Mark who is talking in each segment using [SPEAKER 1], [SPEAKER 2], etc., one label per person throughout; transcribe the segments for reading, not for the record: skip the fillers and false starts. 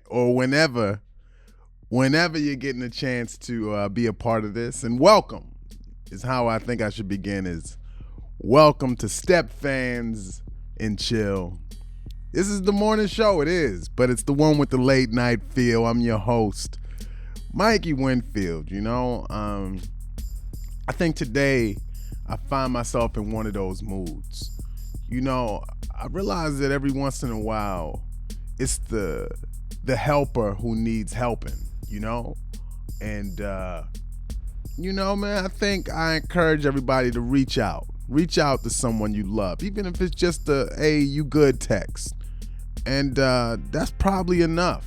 [SPEAKER 1] or whenever you're getting a chance to be a part of this. And welcome is how I think I should begin is welcome to StepFans and Chill. This is the morning show, it is, but it's the one with the late night feel. I'm your host, Mikey Winfield. I think today I find myself in one of those moods. I realize that every once in a while, it's the helper who needs helping, And, man, I think I encourage everybody to reach out. Reach out to someone you love, even if it's just a, hey, you good text. And that's probably enough,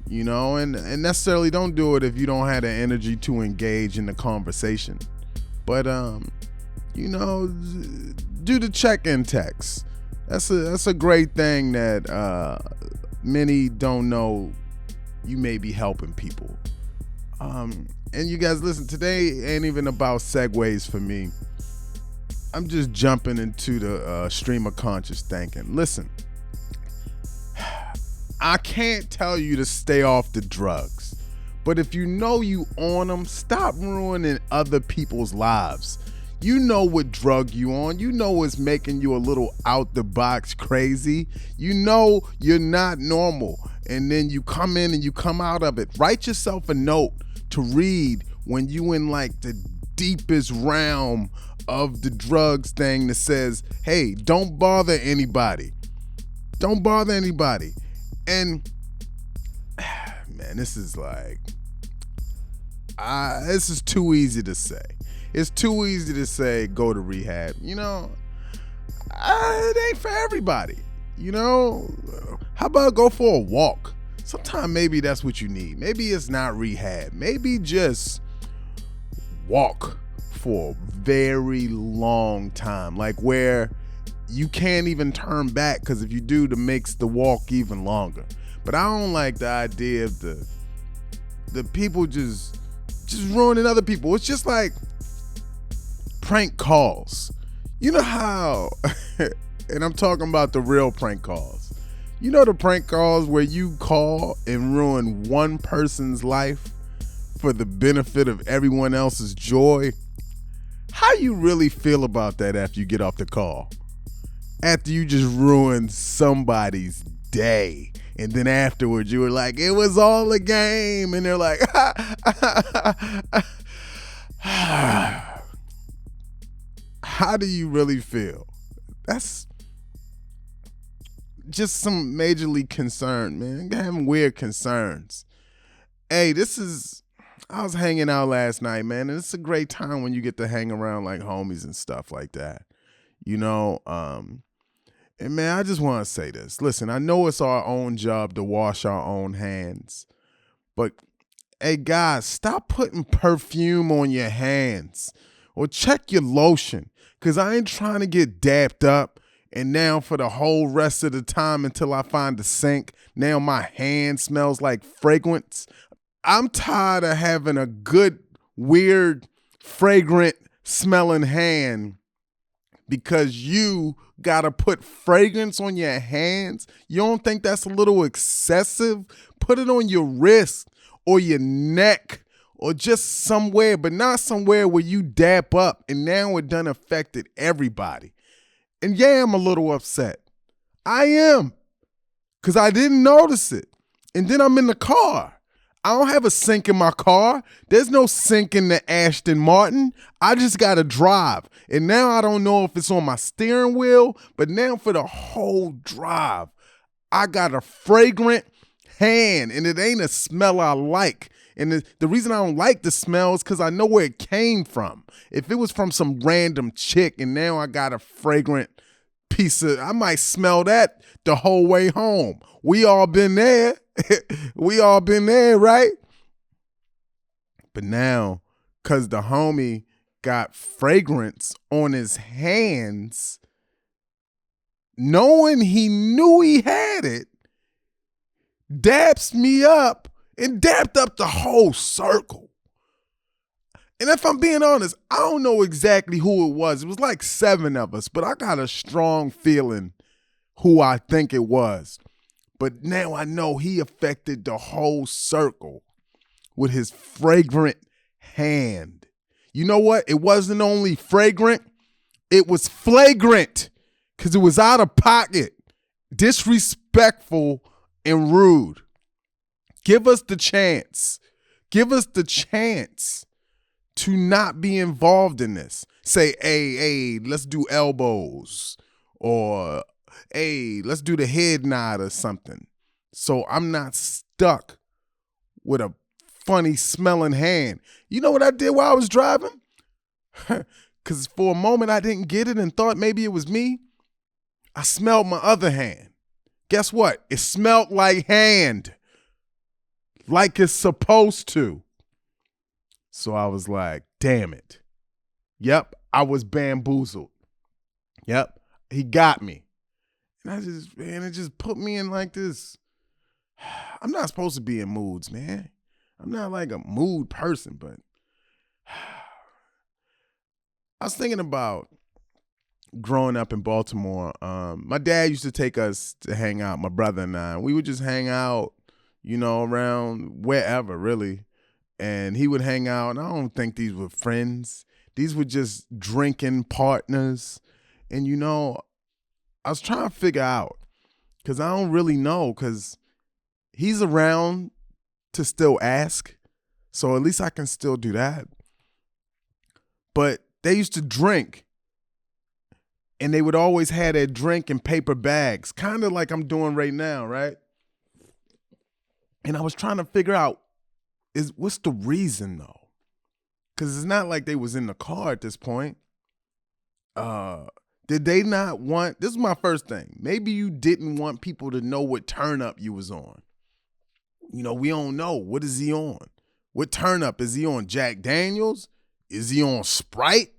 [SPEAKER 1] and necessarily don't do it if you don't have the energy to engage in the conversation. But, do the check-in text. That's a great thing that many don't know you may be helping people. And you guys, listen, today ain't even about segues for me. I'm just jumping into the stream of conscious thinking. Listen, I can't tell you to stay off the drugs, but if you know you on them, stop ruining other people's lives. You know what drug you on. You know what's making you a little out the box crazy. You know you're not normal. And then you come in and you come out of it. Write yourself a note to read when you in like the deepest realm of the drugs thing that says, hey, don't bother anybody. Don't bother anybody. And man, this is like, this is too easy to say. It's too easy to say, go to rehab. It ain't for everybody. How about go for a walk? Sometimes maybe that's what you need. Maybe it's not rehab. Maybe just walk for a very long time, like where you can't even turn back, because if you do, it makes the walk even longer. But I don't like the idea of the people just ruining other people. It's just like prank calls. You know how, and I'm talking about the real prank calls. You know the prank calls where you call and ruin one person's life for the benefit of everyone else's joy? How you really feel about that after you get off the call? After you just ruined somebody's day. And then afterwards you were like, it was all a game. And they're like, how do you really feel? That's just some majorly concerned, man. Having weird concerns. Hey, I was hanging out last night, man, and it's a great time when you get to hang around like homies and stuff like that. And man, I just want to say this. Listen, I know it's our own job to wash our own hands, but hey guys, stop putting perfume on your hands or check your lotion, because I ain't trying to get dapped up and now for the whole rest of the time until I find the sink, now my hand smells like fragrance. I'm tired of having a good, weird, fragrant smelling hand because you gotta put fragrance on your hands. You don't think that's a little excessive? Put it on your wrist or your neck or just somewhere, but not somewhere where you dap up and now it done affected everybody. And yeah, I'm a little upset. I am, because I didn't notice it. And then I'm in the car. I don't have a sink in my car. There's no sink in the Aston Martin. I just got to drive. And now I don't know if it's on my steering wheel, but now for the whole drive, I got a fragrant hand, and it ain't a smell I like. And the reason I don't like the smell is because I know where it came from. If it was from some random chick and now I got a fragrant piece of, I might smell that the whole way home. We all been there. We all been there, right? But now, because the homie got fragrance on his hands, knowing he knew he had it, daps me up and dapped up the whole circle. And if I'm being honest, I don't know exactly who it was. It was like 7 of us, but I got a strong feeling who I think it was. But now I know he affected the whole circle with his fragrant hand. You know what? It wasn't only fragrant, it was flagrant because it was out of pocket, disrespectful, and rude. Give us the chance. Give us the chance to not be involved in this. Say, hey, let's do elbows, or hey, let's do the head nod or something. So I'm not stuck with a funny smelling hand. You know what I did while I was driving? Because for a moment I didn't get it and thought maybe it was me. I smelled my other hand. Guess what? It smelled like hand. Like it's supposed to. So I was like, damn it. Yep, I was bamboozled. Yep, he got me. And it just put me in like this. I'm not supposed to be in moods, man. I'm not like a mood person, but I was thinking about growing up in Baltimore. My dad used to take us to hang out, my brother and I. We would just hang out, around wherever, really. And he would hang out, and I don't think these were friends. These were just drinking partners. And, I was trying to figure out, because I don't really know, because he's around to still ask. So at least I can still do that. But they used to drink, and they would always have their drink in paper bags, kind of like I'm doing right now, right? And I was trying to figure out, what's the reason, though? Because it's not like they was in the car at this point. Did they not want, this is my first thing, maybe you didn't want people to know what turn up you was on. We don't know. What is he on? What turn up? Is he on Jack Daniels? Is he on Sprite?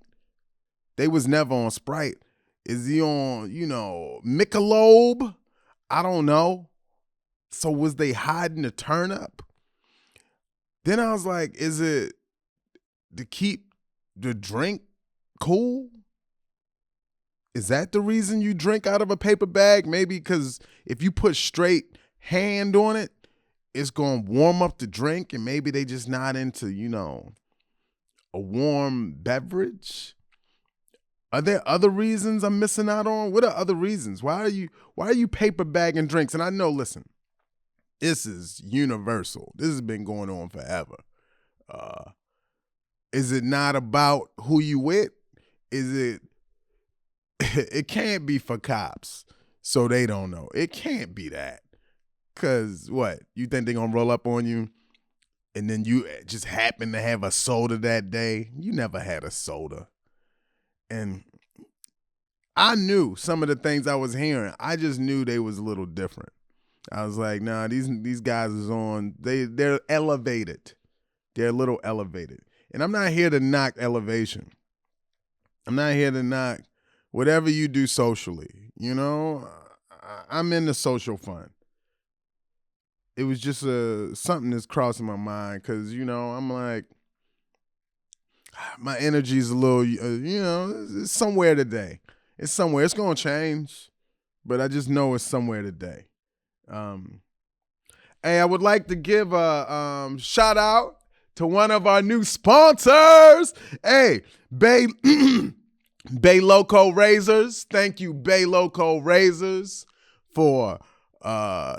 [SPEAKER 1] They was never on Sprite. Is he on, Michelob? I don't know. So was they hiding the turn up? Then I was like, is it to keep the drink cool? Is that the reason you drink out of a paper bag? Maybe because if you put straight hand on it, it's going to warm up the drink, and maybe they just not into, a warm beverage. Are there other reasons I'm missing out on? What are other reasons? Why are you paper bagging drinks? And I know, listen, this is universal. This has been going on forever. Is it not about who you with? It can't be for cops, so they don't know. It can't be that. Because what? You think they're going to roll up on you and then you just happen to have a soda that day? You never had a soda. And I knew some of the things I was hearing. I just knew they was a little different. I was like, nah, these guys is on, they're elevated. They're a little elevated. And I'm not here to knock elevation. I'm not here to knock whatever you do socially. I'm in the social fund. It was just something that's crossing my mind because, I'm like, my energy's a little, it's somewhere today. It's somewhere. It's going to change, but I just know it's somewhere today. Hey, I would like to give a shout out to one of our new sponsors. Hey, Bay Loco Razors. Thank you, Bay Loco Razors, for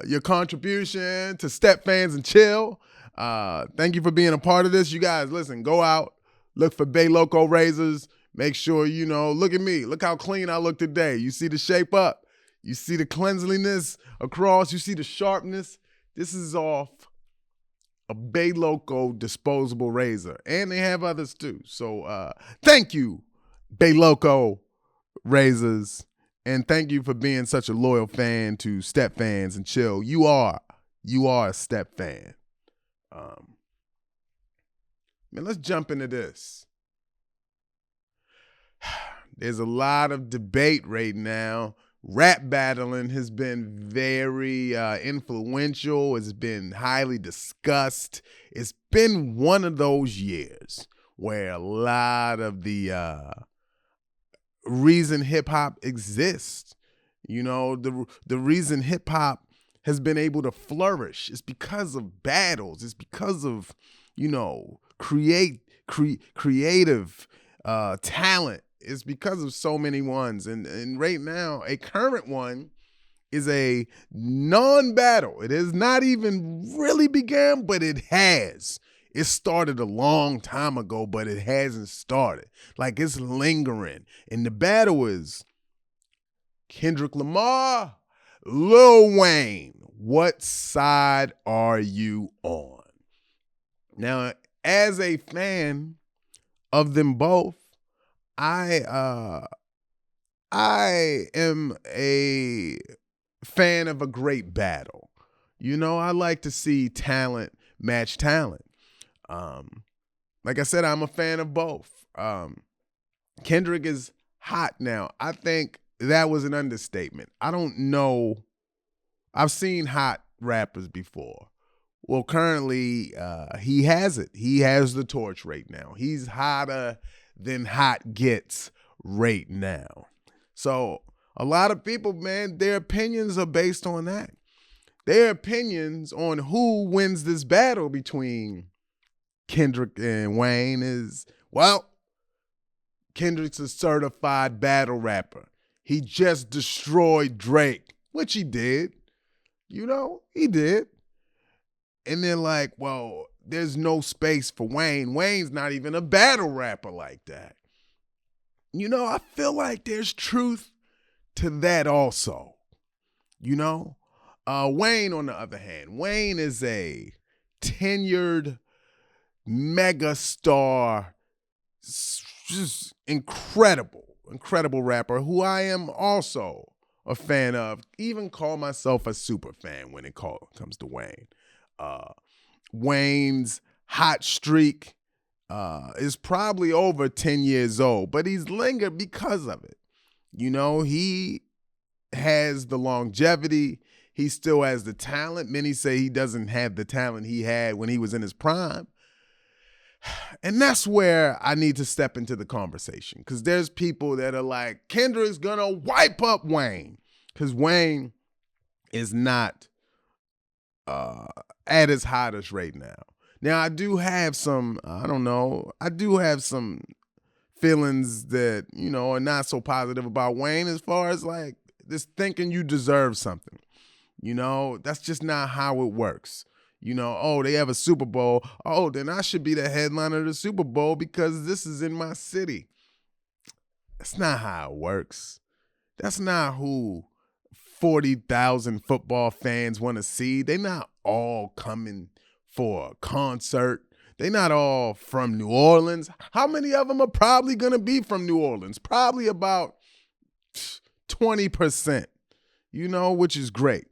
[SPEAKER 1] your contribution to StepFans and Chill. Thank you for being a part of this. You guys, listen, go out, look for Bay Loco Razors. Make sure, look at me. Look how clean I look today. You see the shape up. You see the cleanliness across. You see the sharpness. This is off a Bay Loco disposable razor. And they have others too. So thank you, Bay Loco Razors. And thank you for being such a loyal fan to StepFans and Chill. You are a Step fan. Man, let's jump into this. There's a lot of debate right now. Rap battling has been very influential. It's been highly discussed. It's been one of those years where a lot of the reason hip hop exists, the reason hip hop has been able to flourish. It's because of battles. It's because of, creative talent. It's because of so many ones. And right now, a current one is a non-battle. It has not even really began, but it has. It started a long time ago, but it hasn't started. Like, it's lingering. And the battle is Kendrick Lamar, Lil Wayne. What side are you on? Now, as a fan of them both, I am a fan of a great battle. I like to see talent match talent. Like I said, I'm a fan of both. Kendrick is hot now. I think that was an understatement. I don't know. I've seen hot rappers before. Well, currently, he has it. He has the torch right now. He's hotter than hot gets right now. So a lot of people, man, their opinions are based on that. Their opinions on who wins this battle between Kendrick and Wayne is, well, Kendrick's a certified battle rapper. He just destroyed Drake, which he did. He did. And they're like, well, there's no space for Wayne. Wayne's not even a battle rapper like that. I feel like there's truth to that also. Wayne, on the other hand, Wayne is a tenured mega star, just incredible rapper who I am also a fan of. Even call myself a super fan when it comes to Wayne. Wayne's hot streak is probably over 10 years old, but he's lingered because of it. He has the longevity. He still has the talent. Many say he doesn't have the talent he had when he was in his prime. And that's where I need to step into the conversation, because there's people that are like, Kendrick's gonna wipe up Wayne, because Wayne is not at his hottest right now. Now, I do have some feelings that, are not so positive about Wayne, as far as like this thinking you deserve something. That's just not how it works. They have a Super Bowl. Oh, then I should be the headliner of the Super Bowl because this is in my city. That's not how it works. That's not who 40,000 football fans want to see. They're not all coming for a concert. They're not all from New Orleans. How many of them are probably going to be from New Orleans? Probably about 20%, which is great.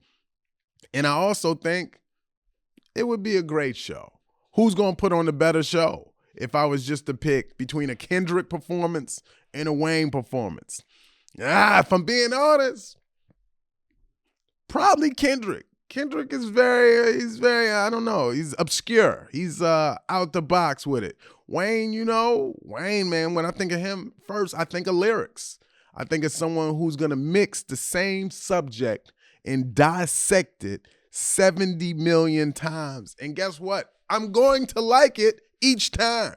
[SPEAKER 1] And I also think it would be a great show. Who's going to put on the better show if I was just to pick between a Kendrick performance and a Wayne performance? If I'm being honest, probably Kendrick. Kendrick is very, I don't know, he's obscure. He's out the box with it. Wayne, Wayne, man, when I think of him, first I think of lyrics. I think of someone who's going to mix the same subject and dissect it 70 million times. And guess what? I'm going to like it each time,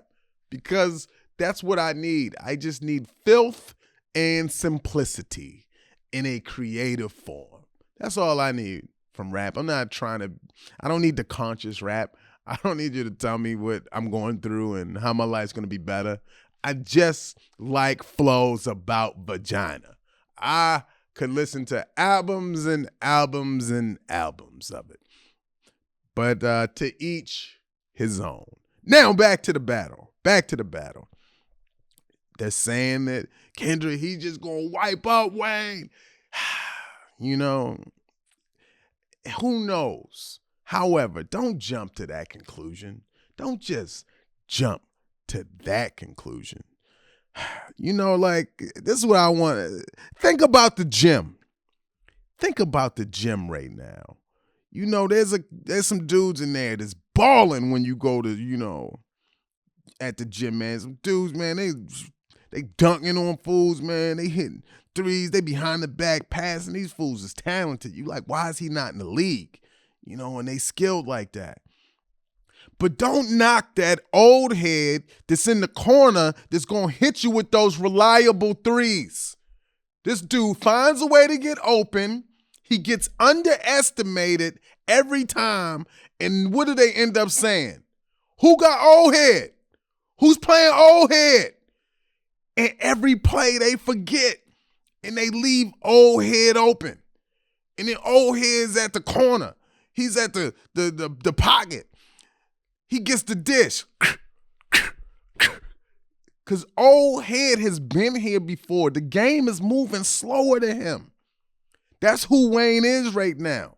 [SPEAKER 1] because that's what I need. I just need filth and simplicity in a creative form. That's all I need from rap. I don't need the conscious rap. I don't need you to tell me what I'm going through and how my life's going to be better. I just like flows about vagina. I could listen to albums and albums and albums of it. But to each his own. Now back to the battle. They're saying that Kendrick, he just gonna wipe out Wayne. Who knows? However, don't jump to that conclusion. Don't just jump to that conclusion. This is what I want. Think about the gym. Think about the gym right now. There's some dudes in there that's balling when you go to, at the gym, man. Some dudes, man, they dunking on fools, man. They hitting threes, they behind the back passing. These fools is talented. You like, why is he not in the league? You know, and they skilled like that. But don't knock that old head that's in the corner that's going to hit you with those reliable threes. This dude finds a way to get open. He gets underestimated every time. And what do they end up saying? Who got old head? Who's playing old head? And every play they forget. And they leave old head open. And then old head's at the corner. He's at the pocket. He gets the dish. Because old head has been here before. The game is moving slower than him. That's who Wayne is right now.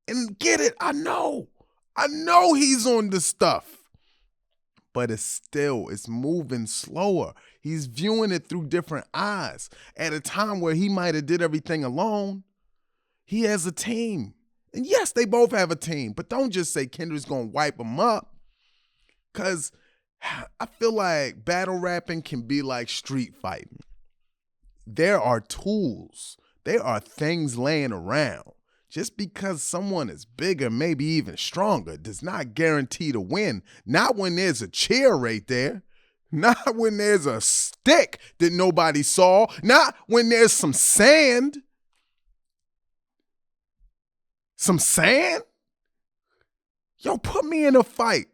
[SPEAKER 1] And get it, I know he's on the stuff. But it's moving slower. He's viewing it through different eyes. At a time where he might have did everything alone, he has a team. And yes, they both have a team. But don't just say Kendrick's going to wipe them up. Because I feel like battle rapping can be like street fighting. There are tools. There are things laying around. Just because someone is bigger, maybe even stronger, does not guarantee to win. Not when there's a chair right there. Not when there's a stick that nobody saw. Not when there's some sand. Some sand? Yo, put me in a fight.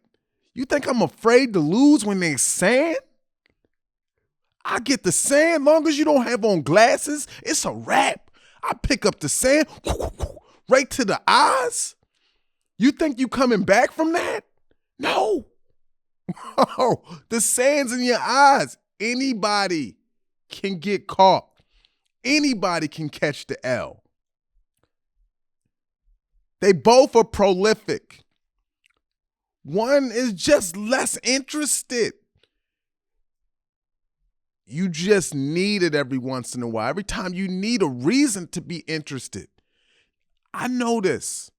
[SPEAKER 1] You think I'm afraid to lose when there's sand? I get the sand. Long as you don't have on glasses, it's a wrap. I pick up the sand right to the eyes. You think you coming back from that? No. Oh, the sand's in your eyes. Anybody can get caught. Anybody can catch the L. They both are prolific. One is just less interested. You just need it every once in a while. Every time you need a reason to be interested. I know this.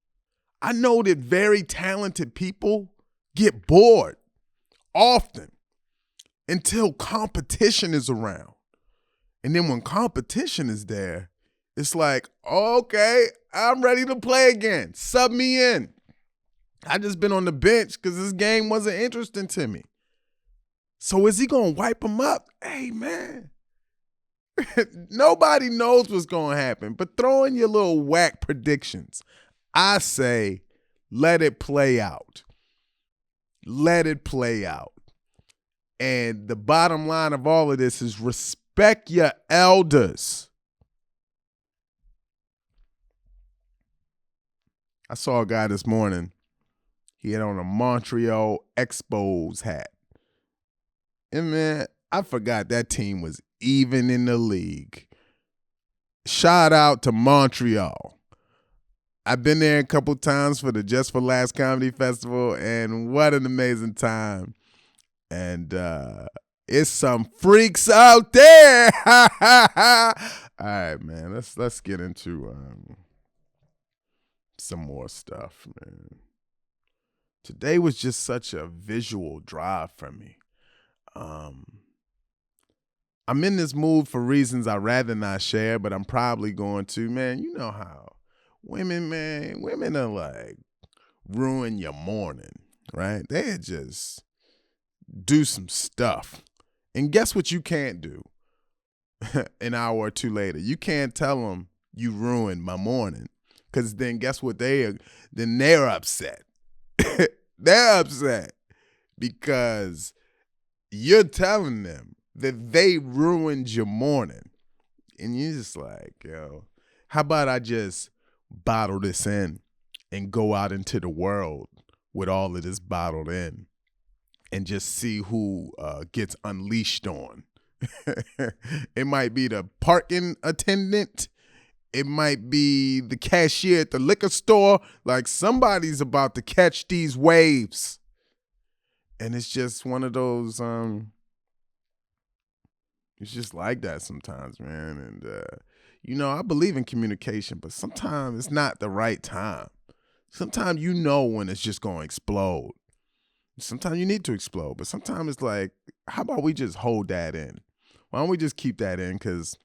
[SPEAKER 1] I know that very talented people get bored often until competition is around. And then when competition is there, it's like, okay, I'm ready to play again. Sub me in. I just been on the bench because this game wasn't interesting to me. So is he going to wipe him up? Hey, man. Nobody knows what's going to happen, but throw in your little whack predictions. I say let it play out. Let it play out. And the bottom line of all of this is respect your elders. I saw a guy this morning. He had on a Montreal Expos hat. And man, I forgot that team was even in the league. Shout out to Montreal. I've been there a couple times for the Just for Laughs Comedy Festival, and what an amazing time. And it's some freaks out there. All right, man, let's get into some more stuff, man. Today was just such a visual drive for me. I'm in this mood for reasons I'd rather not share, but I'm probably going to. Man, you know how women are like ruin your morning, right? They just do some stuff. And guess what you can't do an hour or two later? You can't tell them you ruined my morning, because then guess what they're upset. They're upset because you're telling them that they ruined your morning. And you're just like, yo, how about I just bottle this in and go out into the world with all of this bottled in and just see who gets unleashed on. It might be the parking attendant. It might be the cashier at the liquor store. Like, somebody's about to catch these waves. And it's just one of those, it's just like that sometimes, man. And, I believe in communication, but sometimes it's not the right time. Sometimes you know when it's just going to explode. Sometimes you need to explode, but sometimes it's like, how about we just hold that in? Why don't we just keep that in? Because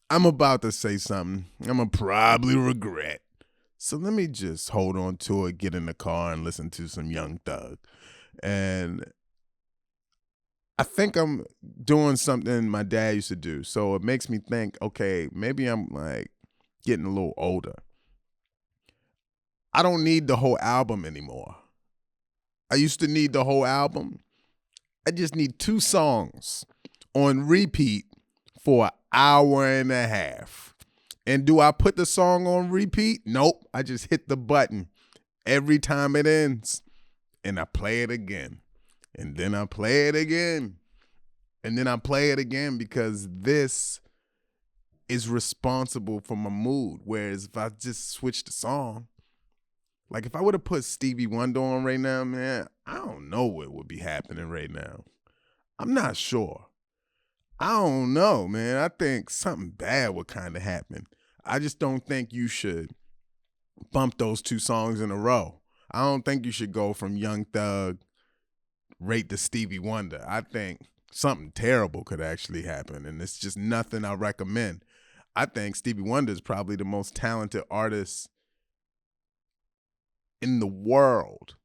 [SPEAKER 1] I'm about to say something I'm going to probably regret. So let me just hold on to it, get in the car, and listen to some Young Thug. And I think I'm doing something my dad used to do. So it makes me think, okay, maybe I'm like getting a little older. I don't need the whole album anymore. I used to need the whole album. I just need 2 songs on repeat for an hour and a half. And do I put the song on repeat? Nope. I just hit the button every time it ends. And I play it again. And then I play it again. And then I play it again, because this is responsible for my mood. Whereas if I just switch the song, like if I would have put Stevie Wonder on right now, man, I don't know what would be happening right now. I'm not sure. I don't know, man. I think something bad would kind of happen. I just don't think you should bump those 2 songs in a row. I don't think you should go from Young Thug right to Stevie Wonder. I think something terrible could actually happen, and it's just nothing I recommend. I think Stevie Wonder is probably the most talented artist in the world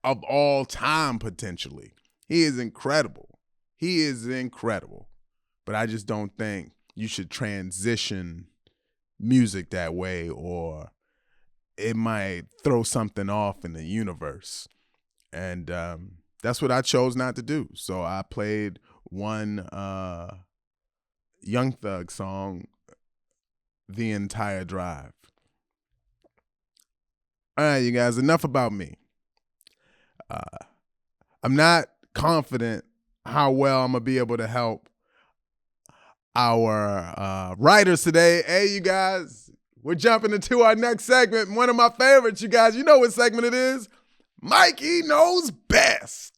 [SPEAKER 1] of all time, potentially. He is incredible. He is incredible. But I just don't think you should transition music that way, or it might throw something off in the universe. And that's what I chose not to do. So I played one Young Thug song the entire drive. All right, you guys, enough about me. I'm not confident how well I'm going to be able to help our writers today. Hey, you guys, we're jumping into our next segment. One of my favorites, you guys. You know what segment it is? Mikey Knows Best.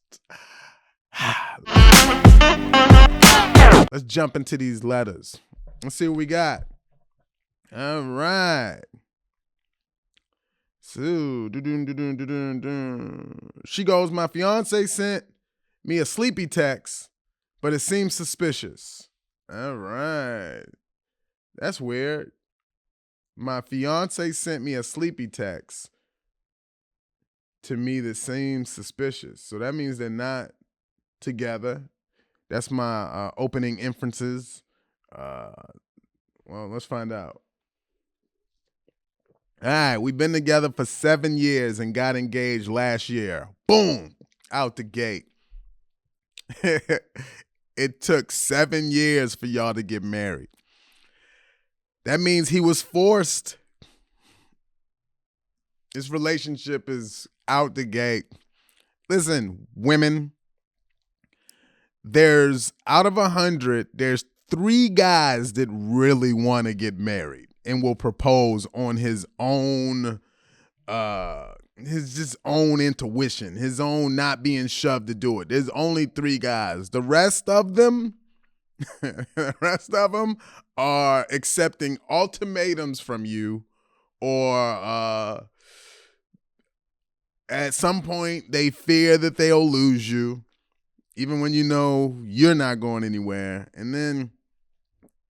[SPEAKER 1] Let's jump into these letters. Let's see what we got. All right. So, she goes, my fiance sent me a sleepy text, but it seems suspicious. All right. That's weird. My fiance sent me a sleepy text to me that seems suspicious. So that means they're not together. That's my opening inferences. Well, let's find out. All right, we've been together for 7 years and got engaged last year. Boom, out the gate. It took 7 years for y'all to get married. That means he was forced. This relationship is out the gate. Listen, women, out of 100, there's 3 guys that really want to get married and will propose on his own intuition, his own not being shoved to do it. There's only 3 guys. The rest of them are accepting ultimatums from you, or at some point they fear that they'll lose you, even when you know you're not going anywhere. And then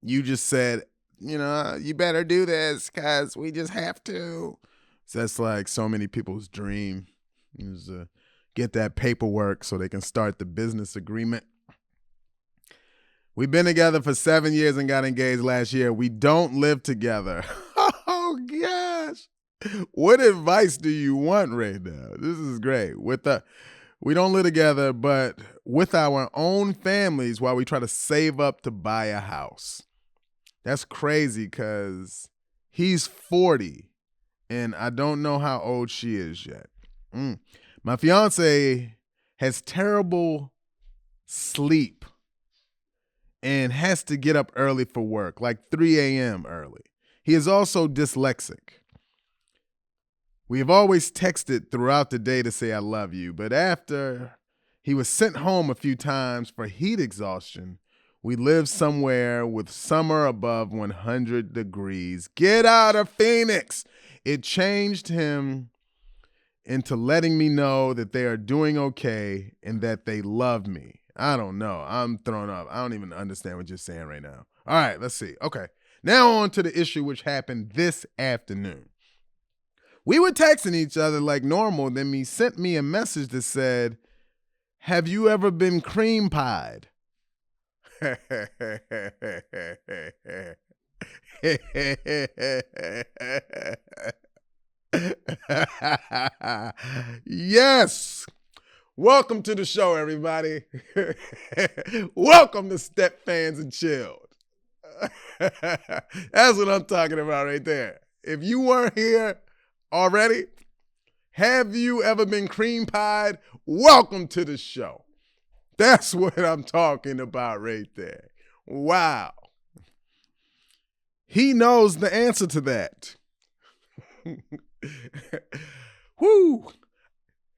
[SPEAKER 1] you just said, you better do this because we just have to. So that's like so many people's dream, is to get that paperwork so they can start the business agreement. We've been together for 7 years and got engaged last year. We don't live together. Oh, gosh. What advice do you want right now? This is great. We don't live together, but with our own families while we try to save up to buy a house. That's crazy because he's 40 and I don't know how old she is yet. My fiance has terrible sleep and has to get up early for work, like 3 a.m. early. He is also dyslexic. We have always texted throughout the day to say I love you, but after he was sent home a few times for heat exhaustion, we live somewhere with summer above 100 degrees. Get out of Phoenix. It changed him into letting me know that they are doing okay and that they love me. I don't know. I'm thrown up. I don't even understand what you're saying right now. All right, let's see. Okay. Now on to the issue which happened this afternoon. We were texting each other like normal, then he sent me a message that said, "Have you ever been cream pied?" Yes. Welcome to the show, everybody. Welcome to StepFans and Chilled. That's what I'm talking about right there. If you weren't here already, have you ever been cream pied? Welcome to the show. That's what I'm talking about right there. Wow. He knows the answer to that. Whoo.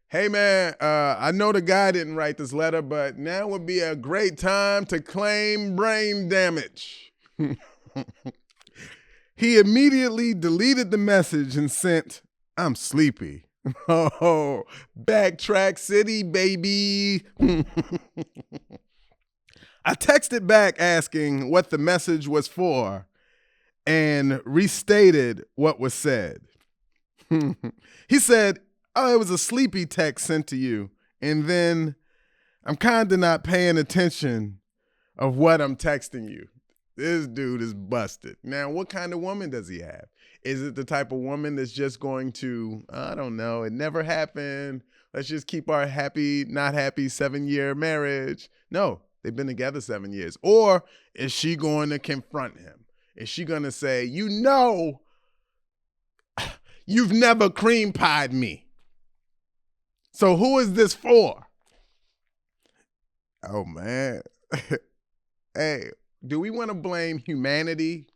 [SPEAKER 1] Hey, man, I know the guy didn't write this letter, but now would be a great time to claim brain damage. He immediately deleted the message and sent, "I'm sleepy." Oh, Backtrack City, baby. I texted back asking what the message was for and restated what was said. He said, "Oh, it was a sleepy text sent to you. And then I'm kind of not paying attention of what I'm texting you." This dude is busted. Now, what kind of woman does he have? Is it the type of woman that's just going to, I don't know, it never happened, let's just keep our happy, not happy 7-year marriage? No, they've been together 7 years. Or is she going to confront him? Is she going to say, you've never cream pied me. So who is this for? Oh, man. Hey, do we want to blame humanity?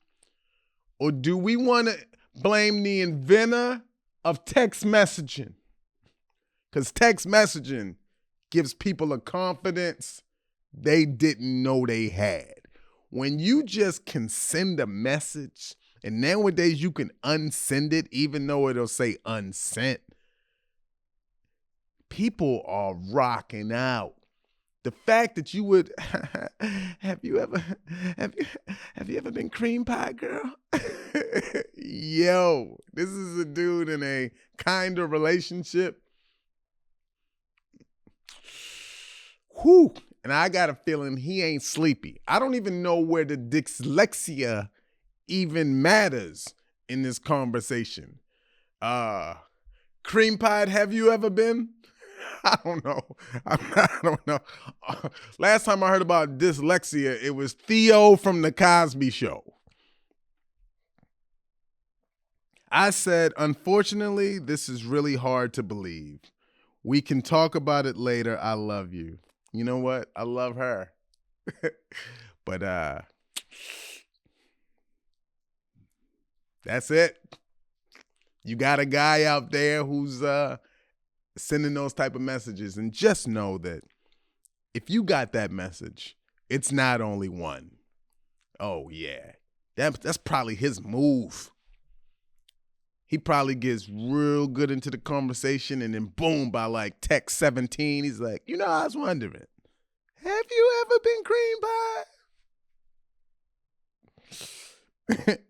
[SPEAKER 1] Or do we want to blame the inventor of text messaging? Because text messaging gives people a confidence they didn't know they had. When you just can send a message, and nowadays you can unsend it even though it'll say unsent, people are rocking out. The fact that you would, have you ever been cream pie, girl? Yo, this is a dude in a kind of relationship. Whew. And I got a feeling he ain't sleepy. I don't even know where the dyslexia even matters in this conversation. Cream pied, have you ever been? I don't know. I don't know. Last time I heard about dyslexia, it was Theo from The Cosby Show. I said, unfortunately, this is really hard to believe. We can talk about it later. I love you. You know what? I love her. But that's it. You got a guy out there who's sending those type of messages, and just know that if you got that message, it's not only one. Oh yeah, that's probably his move. He probably gets real good into the conversation, and then boom, by like text 17, he's like, I was wondering, have you ever been cream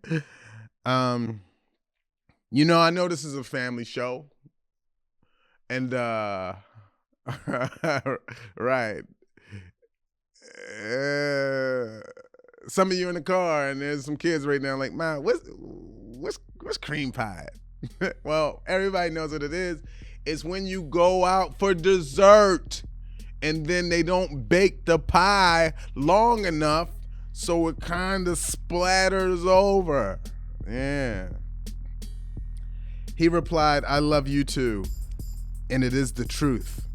[SPEAKER 1] pie? I know this is a family show. And, right. Some of you in the car, and there's some kids right now like, "Man, what's cream pie?" Well, everybody knows what it is. It's when you go out for dessert, and then they don't bake the pie long enough, so it kind of splatters over. Yeah. He replied, "I love you too. And it is the truth."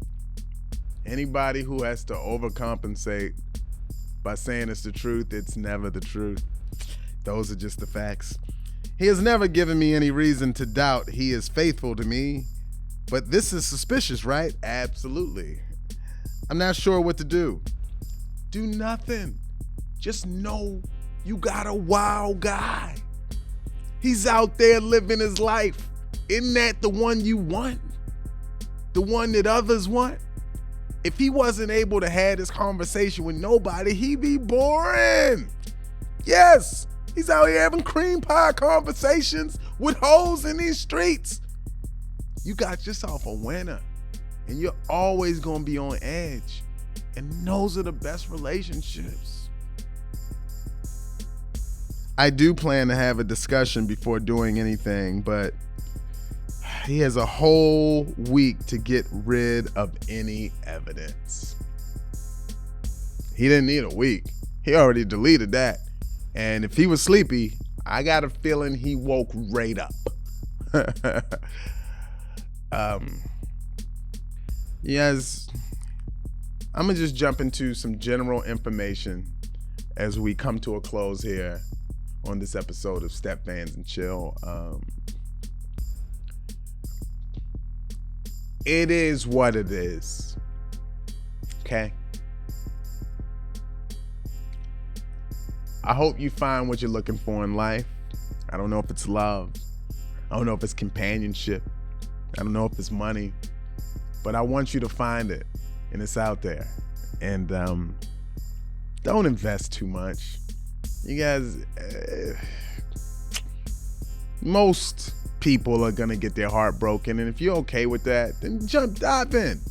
[SPEAKER 1] Anybody who has to overcompensate by saying it's the truth, it's never the truth. Those are just the facts. He has never given me any reason to doubt he is faithful to me, but this is suspicious, right? Absolutely. I'm not sure what to do. Do nothing. Just know you got a wild guy. He's out there living his life. Isn't that the one you want? The one that others want? If he wasn't able to have this conversation with nobody, he'd be boring. Yes, he's out here having cream pie conversations with hoes in these streets. You got yourself a winner, and you're always gonna be on edge. And those are the best relationships. I do plan to have a discussion before doing anything, but he has a whole week to get rid of any evidence. He didn't need a week. He already deleted that. And if he was sleepy, I got a feeling he woke right up. Yes, I'm gonna just jump into some general information as we come to a close here on this episode of StepFans and Chill. It is what it is. Okay. I hope you find what you're looking for in life. I don't know if it's love. I don't know if it's companionship. I don't know if it's money. But I want you to find it, and it's out there. And don't invest too much. You guys, most people are gonna get their heart broken, and if you're okay with that, then dive in.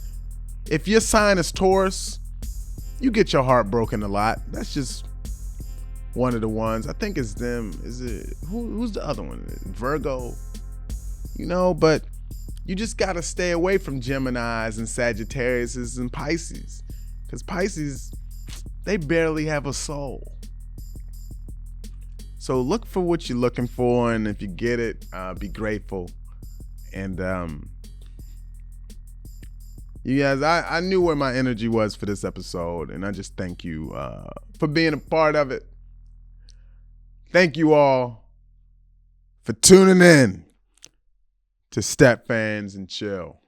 [SPEAKER 1] If your sign is Taurus, you get your heart broken a lot. That's just one of the ones. I think it's them. Is it who's the other one? Virgo. But you just gotta stay away from Geminis and Sagittariuses and Pisces, because Pisces, they barely have a soul. So look for what you're looking for, and if you get it, be grateful. And you guys, I knew where my energy was for this episode, and I just thank you for being a part of it. Thank you all for tuning in to StepFans and Chill.